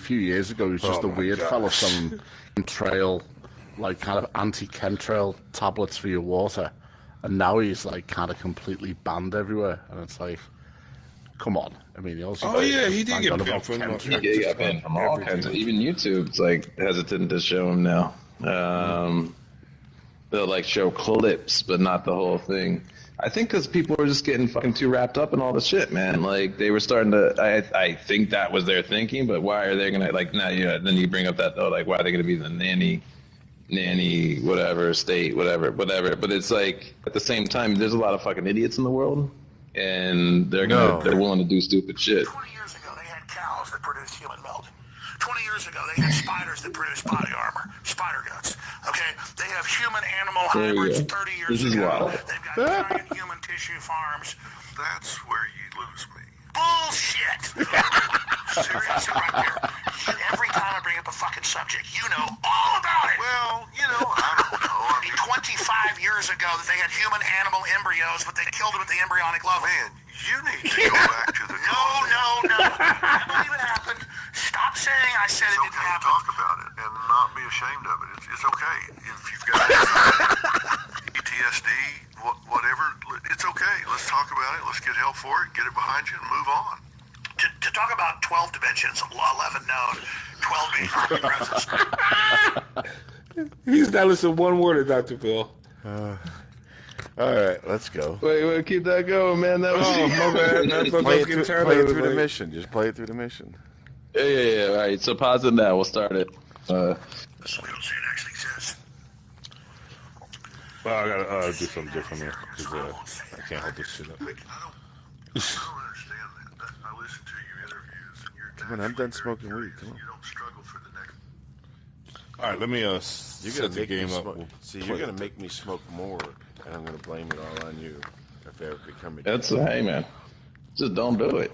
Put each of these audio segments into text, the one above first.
few years ago, he was just a weird fella selling chemtrail, like kind of anti-chemtrail tablets for your water, and now he's like kind of completely banned everywhere, and it's like, come on. I mean, he also he did get banned from He got banned from all kinds of, even YouTube's like hesitant to show him now. They'll like show clips, but not the whole thing. I think because people were just getting fucking too wrapped up in all the shit, man. Like they were starting to. I think that was their thinking, but why are they gonna like now? Yeah, then you bring up that though, like why are they gonna be the nanny, whatever state, whatever. But it's like at the same time, there's a lot of fucking idiots in the world, and they're willing to do stupid shit. 20 years ago, they had cows that produced human milk. 20 years ago, they had spiders that produced body armor, spider guts. Okay, they have human-animal hybrids. 30 years ago, they've got giant human tissue farms. That's where you lose me. Bullshit! Seriously, right here. Shit, every time I bring up a fucking subject, you know all about it. Well, I don't know. I mean, 25 years ago, that they had human-animal embryos, but they killed them at the embryonic level. Man, you need to go back to the No. I believe it happened. Stop saying I said it didn't okay to happen. talk about it and not be ashamed of it. It's okay. If you've got anxiety, PTSD, whatever, it's okay. Let's talk about it. Let's get help for it. Get it behind you and move on. To talk about 12 dimensions, 11 known, 12 being presence. He's not listening one word of Dr. Phil. All right, let's go. Wait, keep that going, man. That was my bad. Play it through the mission. Just play it through the mission. Yeah. All right, so pause it now. We'll start it. We don't say it actually exists. Well, I gotta do something different here because I can't hold this shit up. I don't understand that. I listen to your interviews and you're Come on, I'm done smoking weed. Come on. you don't struggle for the next. All right, let me You're set gonna the make me game up. smoke. See, you're gonna make me smoke more, and I'm gonna blame it all on you if I ever become a. That's hey, man. Just don't do it.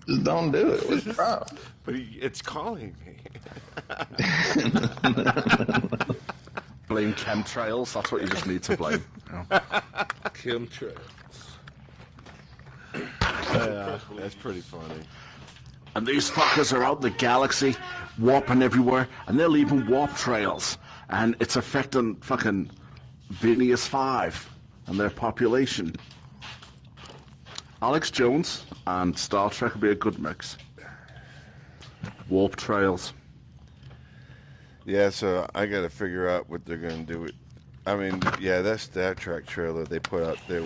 Just don't do it. What's the problem? But it's calling me. Blame chemtrails. That's what you just need to blame. Chemtrails. Yeah, that's pretty funny. And these fuckers are out in the galaxy, warping everywhere, and they're leaving warp trails. And it's affecting fucking Venus 5 and their population. Alex Jones and Star Trek would be a good mix. Warp trails. Yeah, so I got to figure out what they're going to do. I mean, yeah, that Star Trek trailer they put out there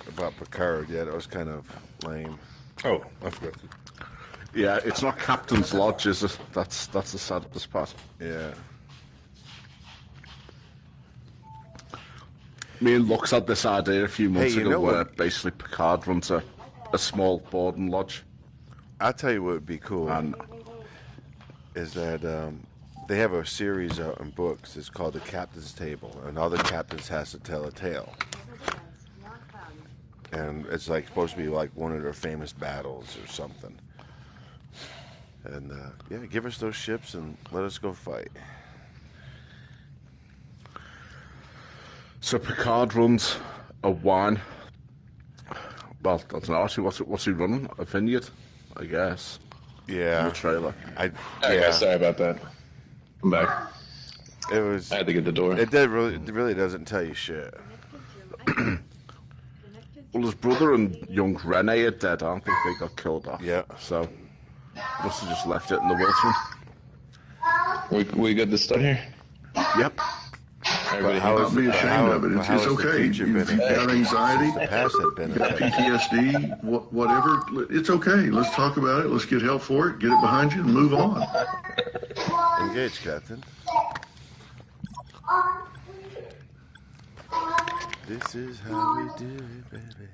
about Picard, yeah, that was kind of lame. Oh, I forgot. Yeah, it's not Captain's Lodge, is it? That's the saddest part. Yeah. Me and Lux had this idea a few months Hey, you ago know where what? basically Picard runs a small boarding lodge. I'll tell you what would be cool And is that they have a series out in books. It's called The Captain's Table, and all the captains has to tell a tale. And it's like supposed to be like one of their famous battles or something. And yeah, give us those ships and let us go fight. so Picard runs a wine. Well, that's not actually what's he running? A vineyard, I guess. In the Yeah, trailer. Okay, sorry about that. I'm back. it was. I had to get the door. It really doesn't tell you shit. Well, his brother and young Rene are dead, aren't they? They got killed off. Yeah. So must have just left it in the woodsman. We good to start here? Yep. Everybody how hang is on. Don't be ashamed of it. how It's has the okay. future You've been got anxiety, The past had been got PTSD, whatever. It's okay. Let's talk about it. Let's get help for it. Get it behind you and move on. Engage, Captain. This is how we do it, baby.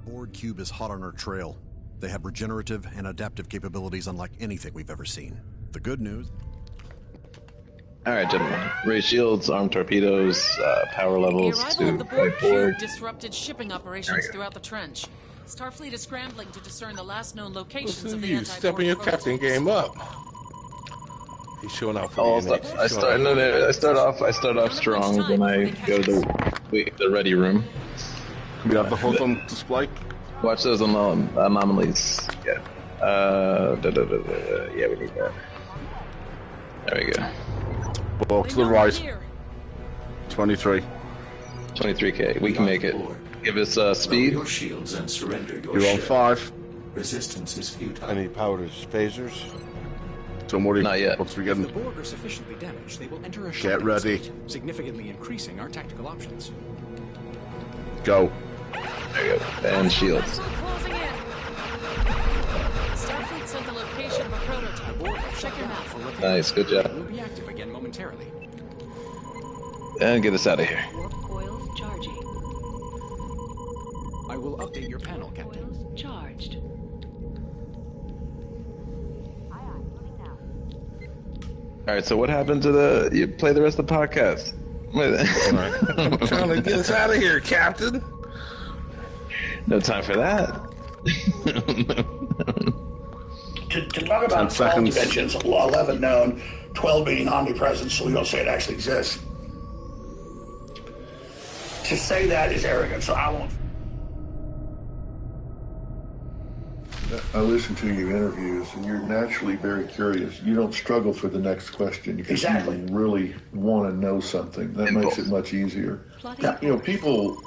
Board cube is hot on our trail. They have regenerative and adaptive capabilities unlike anything we've ever seen. The good news... Alright, gentlemen. Ray shields, armed torpedoes, power levels The arrival of the Borg to cube disrupted shipping operations throughout the trench. Starfleet is scrambling to discern the last known locations of the You stepping your captain game up. He's showing out for the NH. I start off strong when I go to the ready room. Can we have the HUD on display? Watch those anomalies. Yeah. Yeah, we need that. There we go. Walk to the right. 23. 23K. We can make it. Give us speed. Your shields and surrender your You're on ship. 5. Resistance is futile. Any powders, phasers? Don't worry. Not yet. Once we If get the Borg are sufficiently damaged, they will enter a Get shutdown ready. state, significantly increasing our tactical options. go. There you go. And shields. Closing in. Starfleet sent the location of a prototype. Check your map. Nice, good job. We'll be active again momentarily. And get us out of here. Warp coils charging. I will update your panel, Captain. Coils charged. Alright, so what happened to the... You play the rest of the podcast. I'm trying to get us out of here, Captain. No time for that. To talk about 12 seconds. dimensions, law 11 known, 12 being omnipresent, so we don't say it actually exists. To say that is arrogant, so I won't. I listen to your interviews, and you're naturally very curious. You don't struggle for the next question because Exactly. you really want to know something. That makes it much easier. You know, people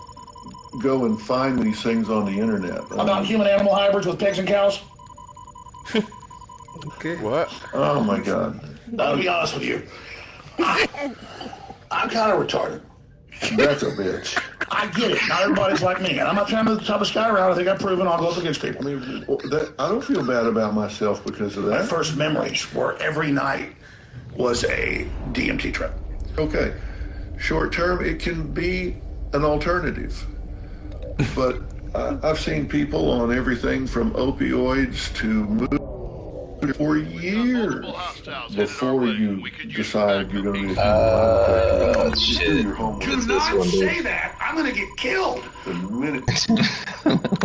go and find these things on the internet. About human-animal hybrids with pigs and cows? Okay. What? Oh my God! I'll be honest with you. I'm kind of retarded. That's a bitch. I get it. Not everybody's like me. And I'm not trying to top a sky around. I think I've proven I'll go up against people. I mean, I don't feel bad about myself because of My that. first memories were every night was a DMT trip. Okay, short term, it can be an alternative. But I've seen people on everything from opioids to mood for years before you decide you're going to be a Shit. Do not say that. I'm going to get killed. The minute.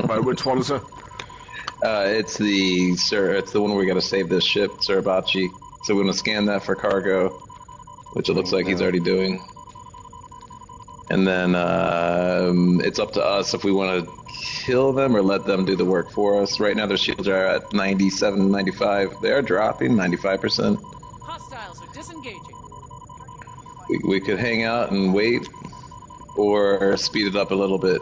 Right, which one is it? It's the one where we got to save this ship, Surabachi. So we're going to scan that for cargo, which it looks like he's already doing. And then it's up to us if we want to kill them or let them do the work for us. Right now their shields are at 97, 95. They are dropping 95%. Hostiles are disengaging. We could hang out and wait or speed it up a little bit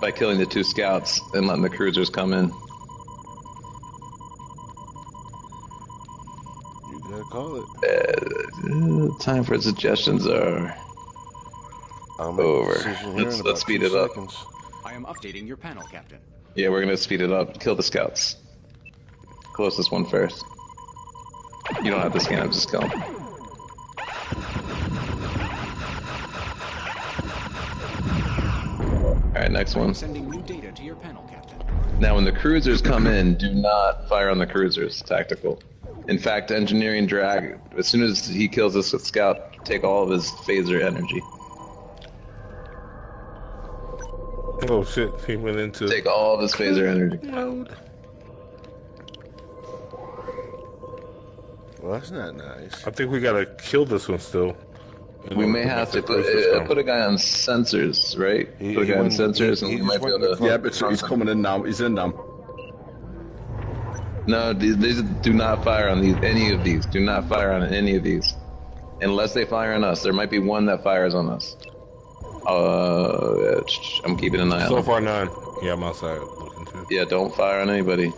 by killing the 2 scouts and letting the cruisers come in. You gotta call it. Time for suggestions are I'll make a over. decision here in Let's about speed 2 it up. seconds. I am updating your panel, Captain. Yeah, we're gonna speed it up. Kill the scouts. Closest one first. You don't have to scan them, just kill them. Alright, next one. Sending new data to your panel, Captain. Now, when the cruisers come in, do not fire on the cruisers. Tactical. In fact, engineering drag, as soon as he kills this scout, take all of his phaser energy. Oh shit, he went into... Take all of his phaser energy. Well, that's not nice. I think we gotta kill this one still. We may have to put a guy on sensors, right? Put a guy on sensors, and we might be able to... Yeah, but he's coming in now. He's in now. No, these do not fire on any of these. Do not fire on any of these. Unless they fire on us. There might be one that fires on us. I'm keeping an eye on So them. far, none. Yeah, I'm outside looking too. Yeah, don't fire on anybody.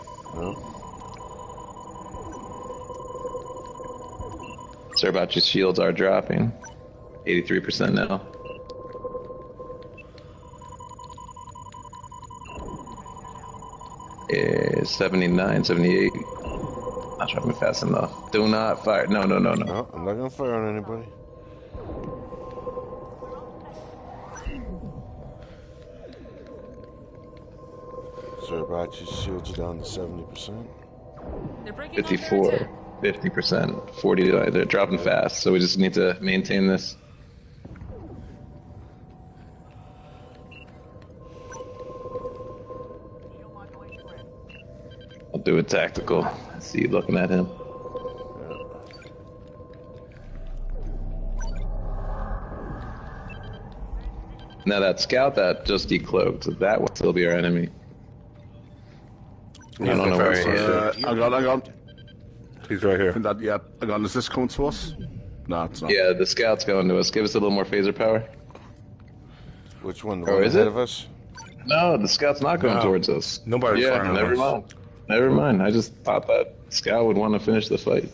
Sorry about your shields are dropping. 83% now. Yeah, 79, 78. Not trying to move fast enough. Do not fire. No. No, I'm not gonna fire on anybody. Zerbachi's shields are down to 70%. They're breaking off their 54, attack. 50%, 40. They're dropping fast, so we just need to maintain this. I'll do it tactical. I see you looking at him. Now that scout that just decloaked, that will still be our enemy. I don't know where he is. Hang on. He's right here. Yeah, hang on. Is this coming to us? No, it's not. Yeah, the scout's going to us. Give us a little more phaser power. Which one? The Or one is ahead it? of us? No, the scout's not going No. towards us. Nobody's Yeah, firing on never us. mind. Never mind. I just thought that scout would want to finish the fight.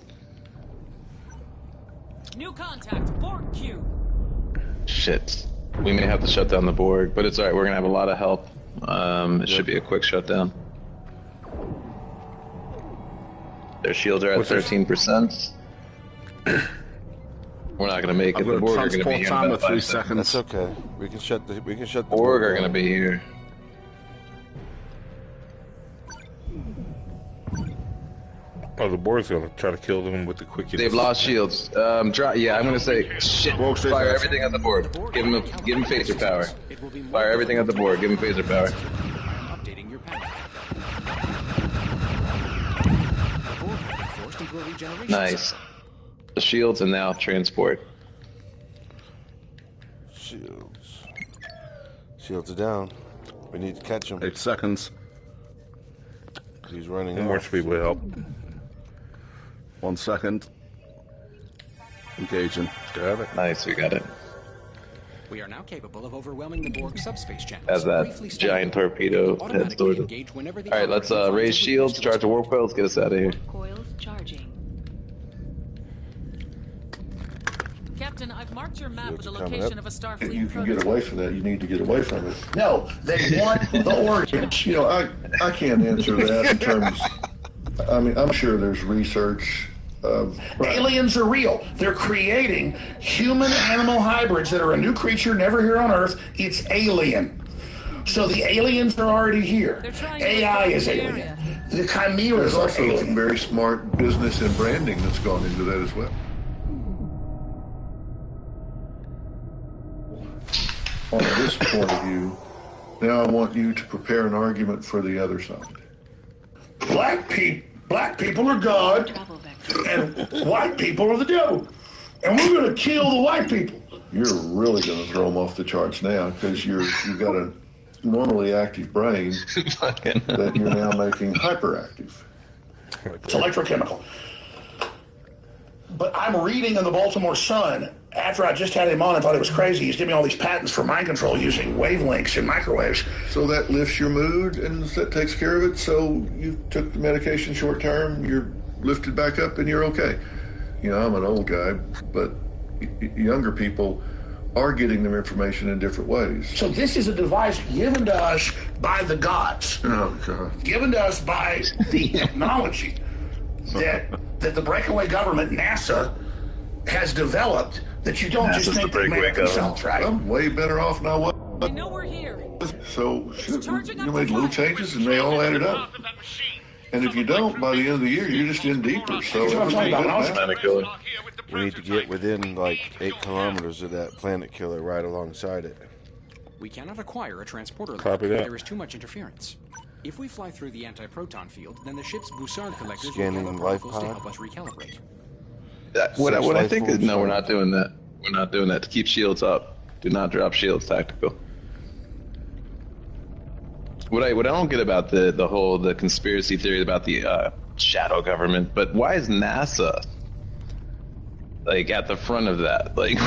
New contact. Borg cube. Shit. We may have to shut down the Borg, but it's alright. We're going to have a lot of help. It should be a quick shutdown. Their shields are at What's this? 13%. We're not going to make it. I'm The going Borg to are going to be transport here time in at about 3 5 seconds. seconds. That's okay. We can shut the Borg are down. going to be here. Oh, the Borg's gonna try to kill them with the quickest. They've lost shields. Yeah, I'm going to say, shit. Borg stays Fire there. everything at the Borg. Give him phaser power. Fire everything at the Borg. Give him phaser power. Updating your panel. The Borg have been forced into a regeneration Nice. cycle. The shields and now transport. Shields are down. We need to catch him. 8 seconds. He's running More off. speed will help. 1 second. Engaging. Got it. Nice, we got it. We are now capable of overwhelming the Borg subspace channels. As that Briefly stand giant by. torpedo They heads automatically towards us. engage whenever the Alright, let's operator raise finds a shields, weakness to charge the warp coils, get us out of here. Coils charging. Captain, I've marked your map with the coming location up. of a If Starfleet you can get prototype. away from that, you need to get away from it. No, they want the origins. You know, I can't answer that in terms. I mean, I'm sure there's research. Aliens are real. They're creating human-animal hybrids that are a new creature never here on Earth. It's alien. So the aliens are already here. They're trying to AI is infiltrate the alien. area. The chimeras are alien. Very smart business and branding that's gone into that as well. On this point of view, now I want you to prepare an argument for the other side. Black people are God, Travel vector. and white people are the devil. And we're going to kill the white people. You're really going to throw them off the charts now because you've got a normally active brain that you're now making hyperactive. It's electrochemical. But I'm reading in the Baltimore Sun, after I just had him on and thought it was crazy, he's giving me all these patents for mind control using wavelengths and microwaves. So that lifts your mood and that takes care of it. So you took the medication short term, you're lifted back up and you're okay. You know, I'm an old guy, but younger people are getting their information in different ways. So this is a device given to us by the gods. Oh, God. Given to us by the technology that the breakaway government, NASA, has developed that you don't NASA's just think the they breakaway make themselves, right? I'm way better off now. What? They know we're here. So charging you up made the little fire. changes and they all added up. And if you don't, by the end of the year, you're just in deeper. So That's what I'm talking about. everything Planet killer. We need to get within like 8 kilometers of that planet killer right alongside it. We cannot acquire a transporter Copy lock. that. There is too much interference. If we fly through the anti-proton field, then the ship's Bussard collectors Scanning will gather life particles to pod. help us recalibrate. What I Search think life is, no, we're forms. not doing that. We're not doing that. To keep shields up. Do not drop shields, tactical. What I don't get about the whole conspiracy theory about the shadow government, but why is NASA like at the front of that? Like,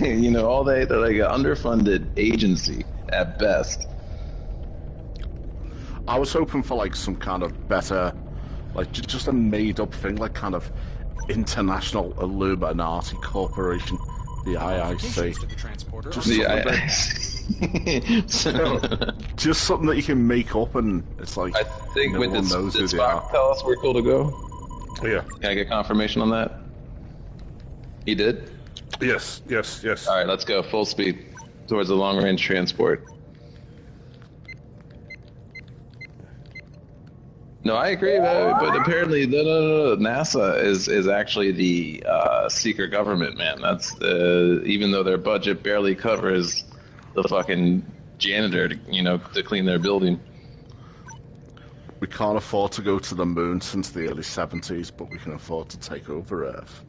you know, they're like an underfunded agency at best. I was hoping for like some kind of better, like just a made-up thing, like kind of International Illuminati Corporation, the IIC. To the transporter Just are Just something that you can make up, and it's like I think no with one this, knows who did they Spock are. tell us we're cool to go? Yeah. Can I get confirmation on that? He did? Yes. All right, let's go full speed towards the long-range transport. No, I agree, but apparently, no. NASA is actually the secret government, man. That's even though their budget barely covers the fucking janitor, to clean their building. We can't afford to go to the moon since the early 70s, but we can afford to take over Earth.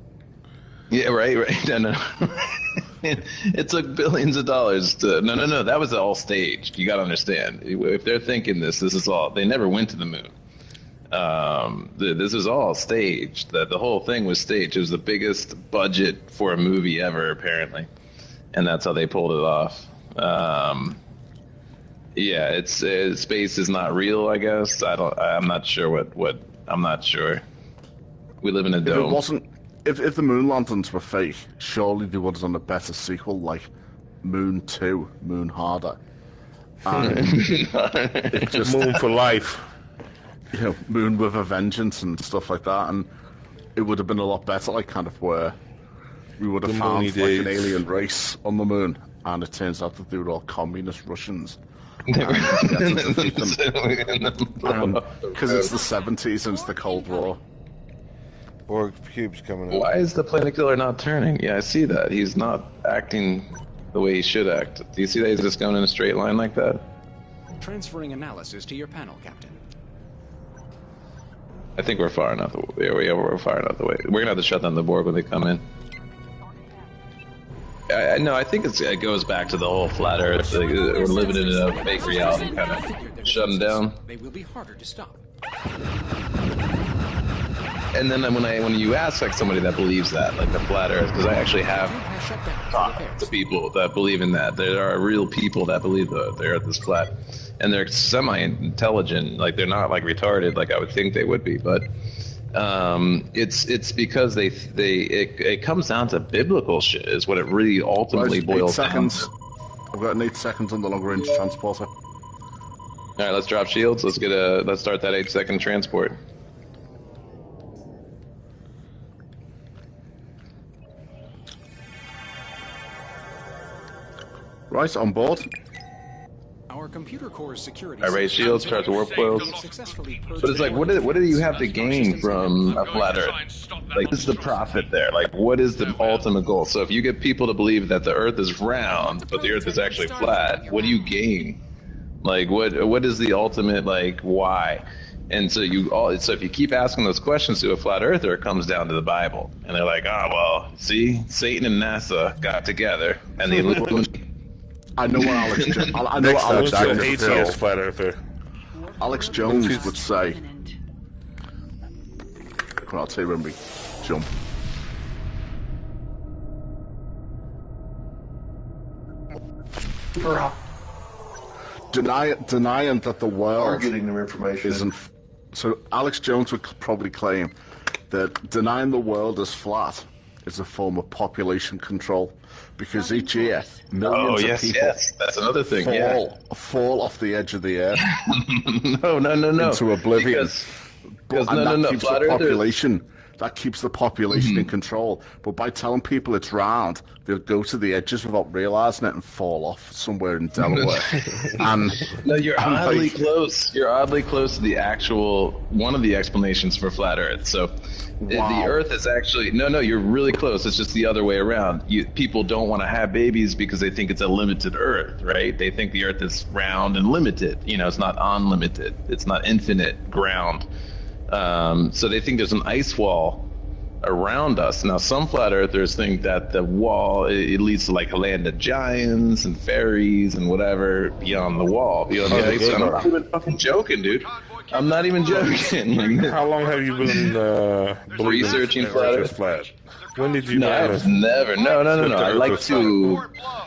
Yeah, right. No. It took billions of dollars to. No. That was all staged. You got to understand. If they're thinking this is all. They never went to the moon. This is all staged. The whole thing was staged. It was the biggest budget for a movie ever, apparently, and that's how they pulled it off. Yeah, it's space is not real. I guess I'm not sure what. I'm not sure. We live in a dome. If it wasn't. If the moon lanterns were fake, surely they would have done a better sequel like Moon 2, Moon Harder. It just Moon for Life. Moon with a Vengeance and stuff like that, and it would have been a lot better, like kind of where we would have found like an alien race on the moon, and it turns out that they were all communist Russians. Because it's the 70s and it's the Cold War. Borg cube's coming up. Why is the planet killer not turning? Yeah, I see that. He's not acting the way he should act. Do you see that he's just going in a straight line like that? Transferring analysis to your panel, Captain. I think we're far enough away. Yeah, we're far enough away. We're gonna have to shut down the Borg when they come in. No, I think it goes back to the whole flat Earth. Like, we're living in a fake reality, kind of shut them down. They will be harder to stop. And then when you ask like somebody that believes that, like the flat Earth, because I actually have talked to people that believe in that. There are real people that believe the Earth is flat, and they're semi-intelligent. Like they're not like retarded, like I would think they would be. But it's because it comes down to biblical shit is what it really ultimately boils down to. I've got an 8 seconds on the long-range transporter. All right, let's drop shields. Let's start that 8-second transport. Right, on board. Our computer core's security. I raise shields, charge the warp coils. But it's like, what do you have to gain from a flat Earth? Like, what is the profit there? Like, what is the ultimate goal? So if you get people to believe that the Earth is round, but the Earth is actually flat, what do you gain? Like, what is the ultimate, like, why? And so if you keep asking those questions to a flat earther, it comes down to the Bible, and they're like, oh well, see, Satan and NASA got together, and they I know what atheist flat earther. Alex Jones would say. Well, I'll tell you when we jump. Denying that the world getting their information isn't. So Alex Jones would probably claim that denying the world is flat is a form of population control, because each year millions of people that's another thing. Fall off the edge of the earth. No. Into oblivion. Because That keeps the population in control. But by telling people it's round, they'll go to the edges without realizing it and fall off somewhere in Delaware. No, you're oddly close. You're oddly close to the actual one of the explanations for flat Earth. So the Earth is actually no. You're really close. It's just the other way around. People don't want to have babies because they think it's a limited Earth, right? They think the Earth is round and limited. It's not unlimited. It's not infinite ground. So they think there's an ice wall around us. Now, some flat earthers think that the wall it leads to like a land of giants and fairies and whatever beyond the wall. Beyond the ice. I'm not even fucking joking, dude. I'm not even joking. How long have you been researching flat Earth? When did you? No, I've never. No. I like to.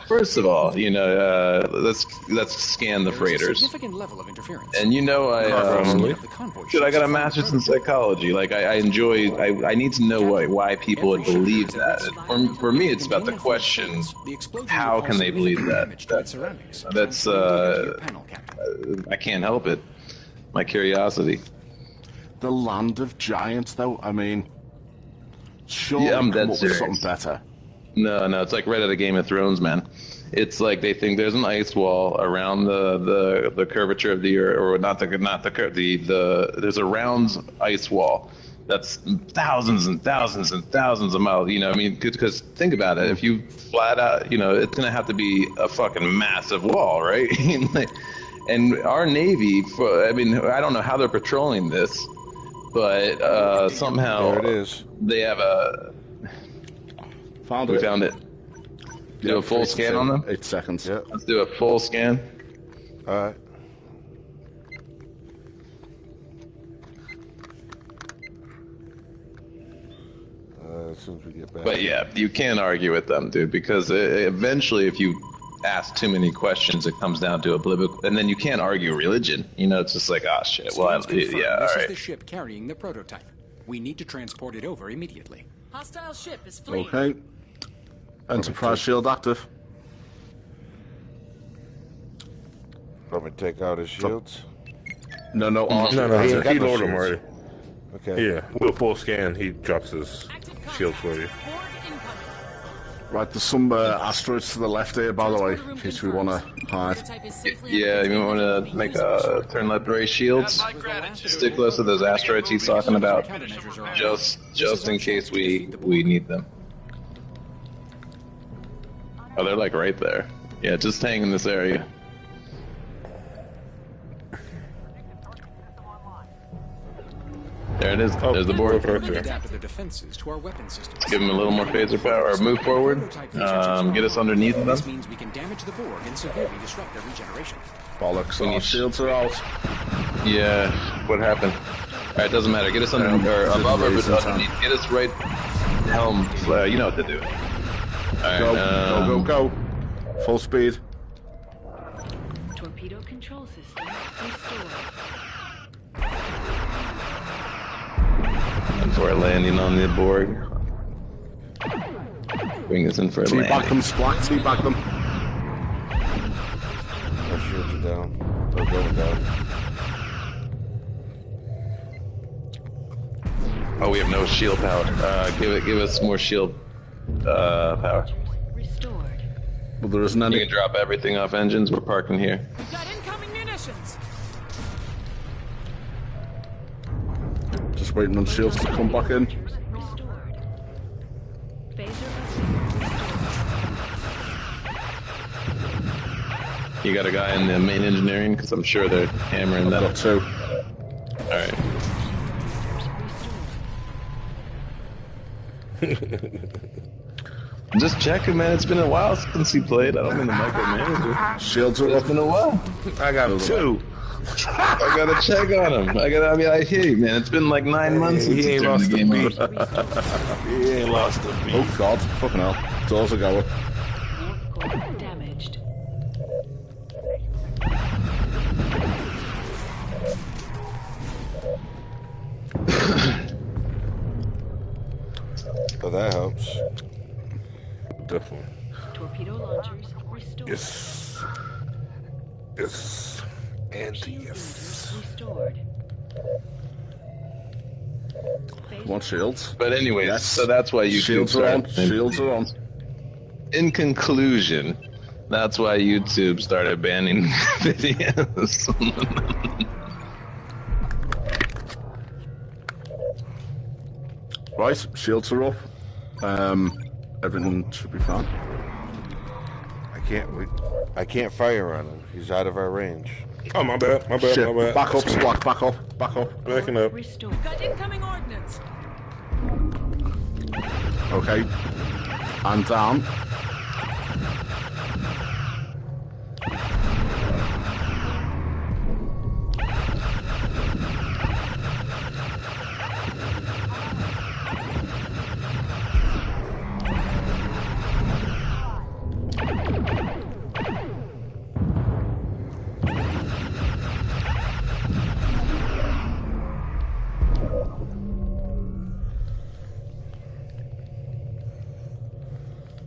First of all, let's scan the freighters. Significant level of interference. And I got a master's in psychology. Like I enjoy. I need to know why people would believe that. For me, it's about the question: how can they believe that? That's I can't help it. My curiosity. The land of giants, though. I mean, sure, I'm dead come up with serious. something better. No, it's like right out of Game of Thrones, man. It's like they think there's an ice wall around the curvature of the Earth, or there's a round ice wall that's thousands and thousands and thousands of miles. You know, I mean, because think about it. If you flat out, you know, it's gonna have to be a fucking massive wall, right? And our Navy, I mean, I don't know how they're patrolling this, but somehow there it is. They have a. Found it. Do a full scan on them? 8 seconds. Yeah. Let's do a full scan. All right. As soon as we get back. But yeah, you can't argue with them, dude, because eventually, if you ask too many questions, it comes down to oblivion, and then you can't argue religion. You know, it's just like, oh shit. Well, yeah, all This right. is the ship carrying the prototype. We need to transport it over immediately. Hostile ship is fleeing. Okay. Enterprise shield active. Want me to take out his shields? No, No, he lowered them already. Okay. Yeah, with a full scan, he drops his shields for you. Right, there's some asteroids to the left here, by the way, in case we want to hide. Yeah, you want to make a turn left ray shields. Stick close to those asteroids he's talking about, just in case we need them. Oh, they're like right there. Yeah, just hang in this area. There it is. There's the board. Adapt the defenses to our weapon systems. Give him a little more phaser power, or move forward. Get us underneath them. This means we can damage the Borg and severely disrupt their regeneration. Bollocks, our shields are out. Yeah, what happened? Alright, doesn't matter. Get us under, or above or underneath. Get us right helm. You know what to do. Alright, go. Full speed. Torpedo control system restored. For a landing on the Borg. Bring us in for a landing. Teabag them, Splack, teabag them. Our shields are down. They're going down. Oh, we have no shield power. Give us more shield power. Restored. Well, there isn't any. You can drop everything off engines. We're parking here. We've got incoming munitions. Just waiting on shields to come back in. Restored. Phaser You got a guy in the main engineering? Because I'm sure they're hammering that. Got two. Alright. Just checking, man. It's been a while since he played. I don't mean to micromanage. Shields are It's up. been a while. I got two. I gotta check on him. I hear you, man. It's been like 9 months since He ain't lost the game beat. on. He ain't lost the beat. Oh god, fucking hell. Doors are going. warp core damaged. Oh, that helps. Definitely. Torpedo launchers restored. Yes. Yes. And Shield yes. emitters restored. Want shields? But anyway, Yes. so that's why YouTube Shields are on. started. Shields are on. In conclusion, that's why YouTube started banning videos. Right, shields are up. Everything should be fine. I can't fire on him. He's out of our range. Oh, my bad. Shit, My bad. back up, Splack, back up, back up. Backing up. Restored. We've got incoming ordnance. Okay. And down.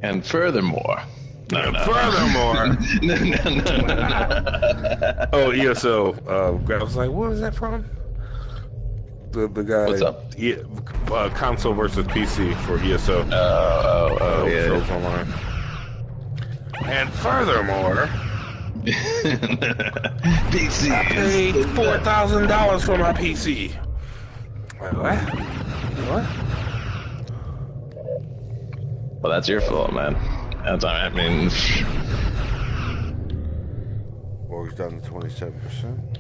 And furthermore, Furthermore. no. Oh, ESO. I was like, what is that from? The guy. What's up? Yeah, console versus PC for ESO. Yeah. Shows online. And furthermore, PC. I paid $4,000 for my PC. Wait, what? What? Well, that's your fault, man. That's I mean. Mortgage down to 27%.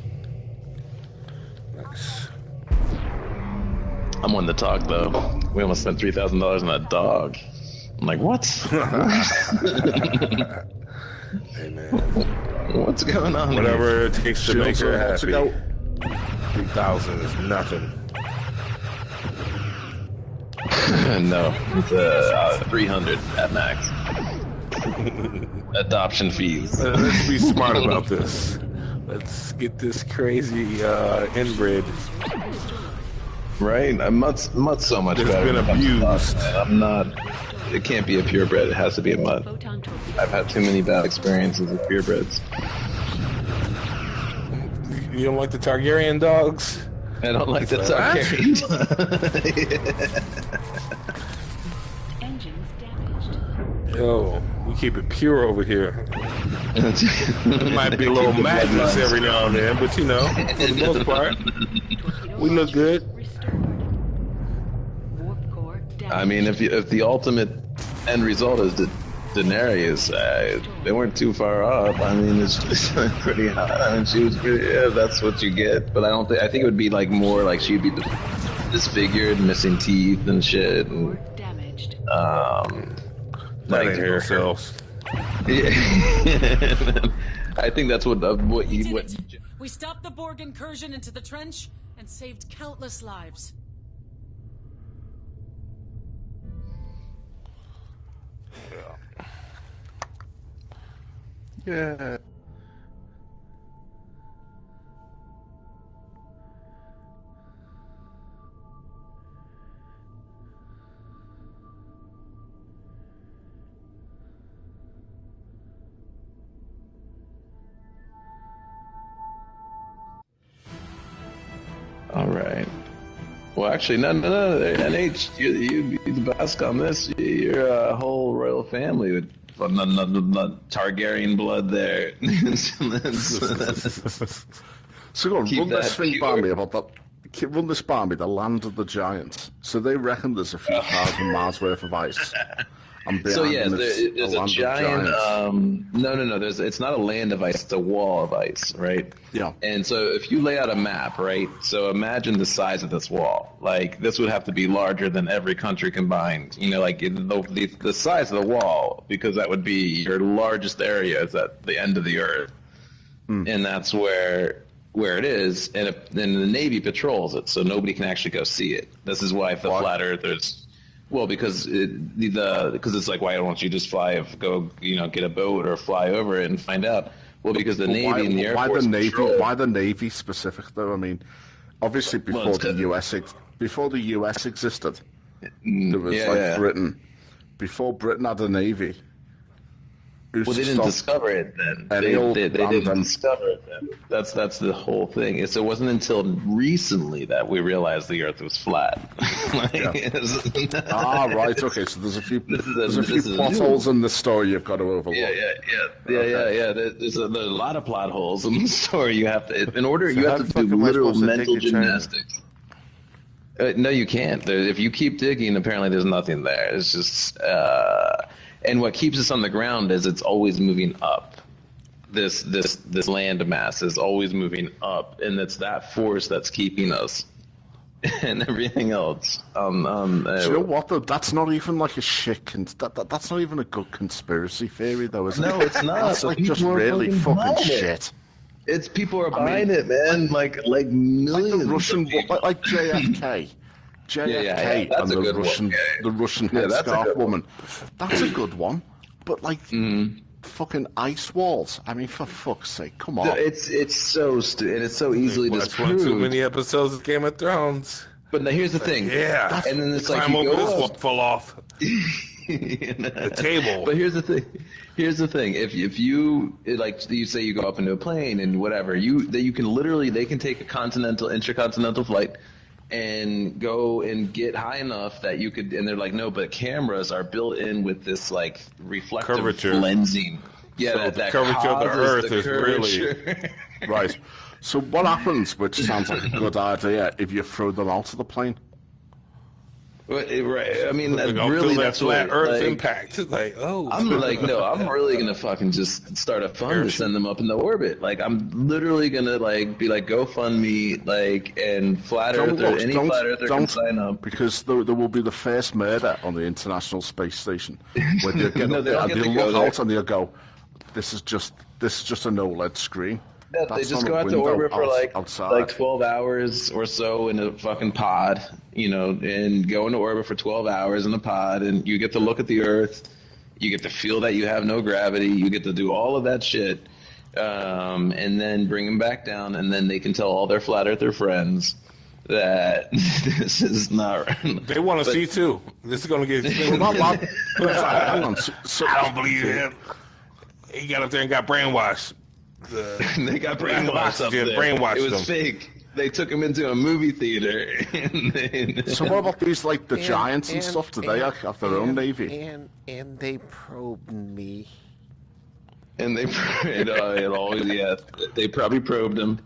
Nice. I'm one to talk though. We almost spent $3,000 on that dog. I'm like, what? Hey man, what's going on? Whatever it takes to make her happy. 3,000 is nothing. No, it's 300 at max. Adoption fees. Let's be smart about this. Let's get this crazy inbred. Right? Mutt's so much It's better. been abused. I'm not. It can't be a purebred. It has to be a mutt. I've had too many bad experiences with purebreds. You don't like the Targaryen dogs? I don't like the Targaryen Engines damaged. Yo, we keep it pure over here. It might be a little madness every now and then, but you know, for the most part, we look good. I mean, if the ultimate end result is Daenerys, they weren't too far off. I mean, it's pretty hot. I mean, she was pretty. Yeah, that's what you get. But I don't think. I think it would be like more like she'd be disfigured, missing teeth and shit. And, like herself. Yeah. I think that's what you. We stopped the Borg incursion into the trench and saved countless lives. Yeah. All right. Well, actually, no. NH, you be the best on this. You're a whole royal family with Targaryen blood there. So go on, Keep run this that thing by pure. me about that. Run this by me, the land of the giants. So they reckon there's a few thousand miles worth of ice. And So behind yeah, them is there's a a land of giant. giants. No. It's not a land of ice. It's a wall of ice, right? Yeah. And so if you lay out a map, right? So imagine the size of this wall. Like this would have to be larger than every country combined. You know, like the size of the wall, because that would be your largest area is at the end of the earth, and that's where it is. And then the Navy patrols it, so nobody can actually go see it. This is why the flat earthers. Well, because it's like, why don't you just get a boat or fly over it and find out? Well, because the Navy and the Air Force Why the Navy specific though? I mean, obviously before the US existed, there was Britain. Before Britain had a Navy. Well, they didn't discover it then. They didn't discover it then. That's the whole thing. It wasn't until recently that we realized the Earth was flat. Right. Okay. So there's a few plot holes in the story you've got to overlook. Yeah. There's a lot of plot holes in the story. You have to, you have to do literal mental gymnastics. No, you can't. If you keep digging, apparently there's nothing there. It's just. And what keeps us on the ground is it's always moving up. This land mass is always moving up, and it's that force that's keeping us, and everything else. Do you know what though? That's not even like a shit. That's not even a good conspiracy theory though, is it? No, it's not. That's like just really fucking shit. It's people are buying it, man. Like millions. Like the Russian, like JFK. JFK and the Russian headscarf woman. That's a good one. But like fucking ice walls. I mean, for fuck's sake, come on. It's so stupid, and it's so easily disproved. Too many episodes of Game of Thrones. But now here's the thing. Yeah. And then it's like climb you over go this up. one fell off. The table. But here's the thing. If you like you say you go up into a plane and whatever, they can take a intercontinental flight. and go and get high enough that you could, and they're like, no, but cameras are built in with this like reflective curvature lensing. Yeah, so that curvature of the Earth is really right. So what happens, which sounds like a good idea, if you throw them out of the plane? Right. I mean, like, really, that that's flat what, Earth like, impact. Like, oh, I'm like, no, I'm really gonna fucking just start a fund to send them up into orbit. Like, I'm literally gonna like be like, GoFundMe, like, and flat earther, any flat earther can sign up. Because there will be the first murder on the International Space Station. Where they get No, they don't and get to they'll go look there. out and they'll go, this is just an OLED screen. Yeah, they That's just on go a out to window orbit for outside. like 12 hours or so in a fucking pod, you know, and go into orbit for 12 hours in a pod, and you get to look at the Earth, you get to feel that you have no gravity, you get to do all of that shit, and then bring them back down, and then they can tell all their flat earther friends that this is not right. They want to see too. This is going to get extended. I don't believe him. He got up there and got brainwashed. They got brainwashed up there. Brainwashed it was them. fake. They took him into a movie theater. So what about these, like the giants and stuff? Do they have their own navy? And they probed me. And they they probably probed him.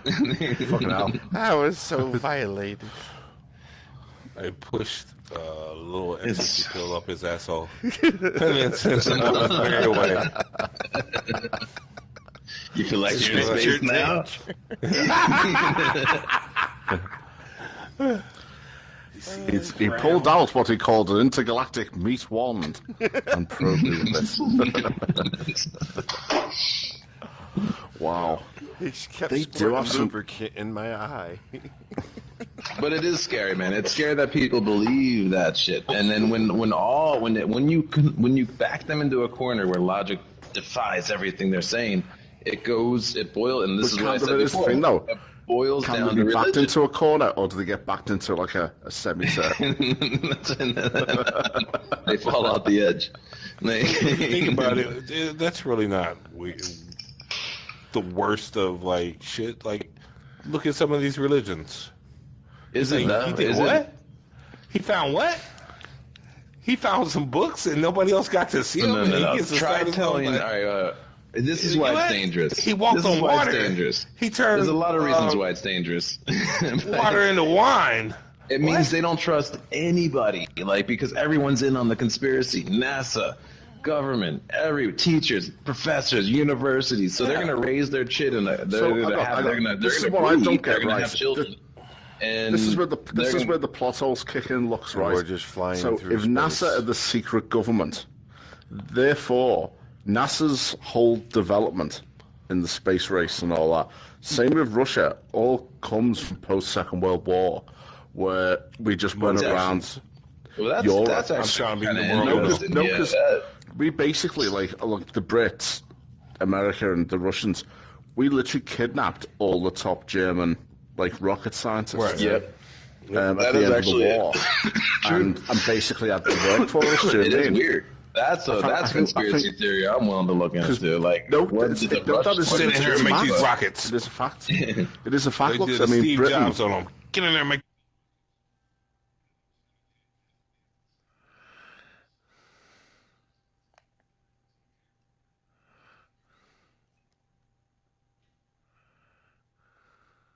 Fucking hell. I was so violated. I pushed a little ecstasy pill up his asshole. And then sent him on his merry way. You feel like you're in space now? He pulled out what he called an intergalactic meat wand and probed me with this. Wow. He just kept They do have some lubricant in my eye. But it is scary, man. It's scary that people believe that shit, and then when you back them into a corner where logic defies everything they're saying, it boils, and this is what I said before. Thing, though. It boils Can down they to be backed religion. into a corner, or do they get backed into like a semicircle? They fall off the edge. Think about it. That's really not the worst of like shit. Like, look at some of these religions. Is it though? He did what? He found what? He found some books and nobody else got to see them. No. He gets Try telling. All right, this is why it's dangerous. He walked on water. It's dangerous. He turned. There's a lot of reasons why it's dangerous. Water into wine. It means they don't trust anybody, like, because everyone's in on the conspiracy. NASA, government, teachers, professors, universities. So they're gonna raise their shit and they're gonna have children. And this is where the plot holes kick in. Looks right. We're just flying so through if space. NASA are the secret government, therefore NASA's whole development in the space race and all that, same with Russia, all comes from post-Second World War, where we just went around Europe. That's actually because we basically, like the Brits, America, and the Russians, we literally kidnapped all the top German rocket scientists. Right. Yep. At the end of the war, and basically had to work for us. It is weird. That's conspiracy theory I'm willing to look into. Like, that is sitting here and make these rockets. It is a fact. It is a fact. They did Steve Jobs on them. Get in there and make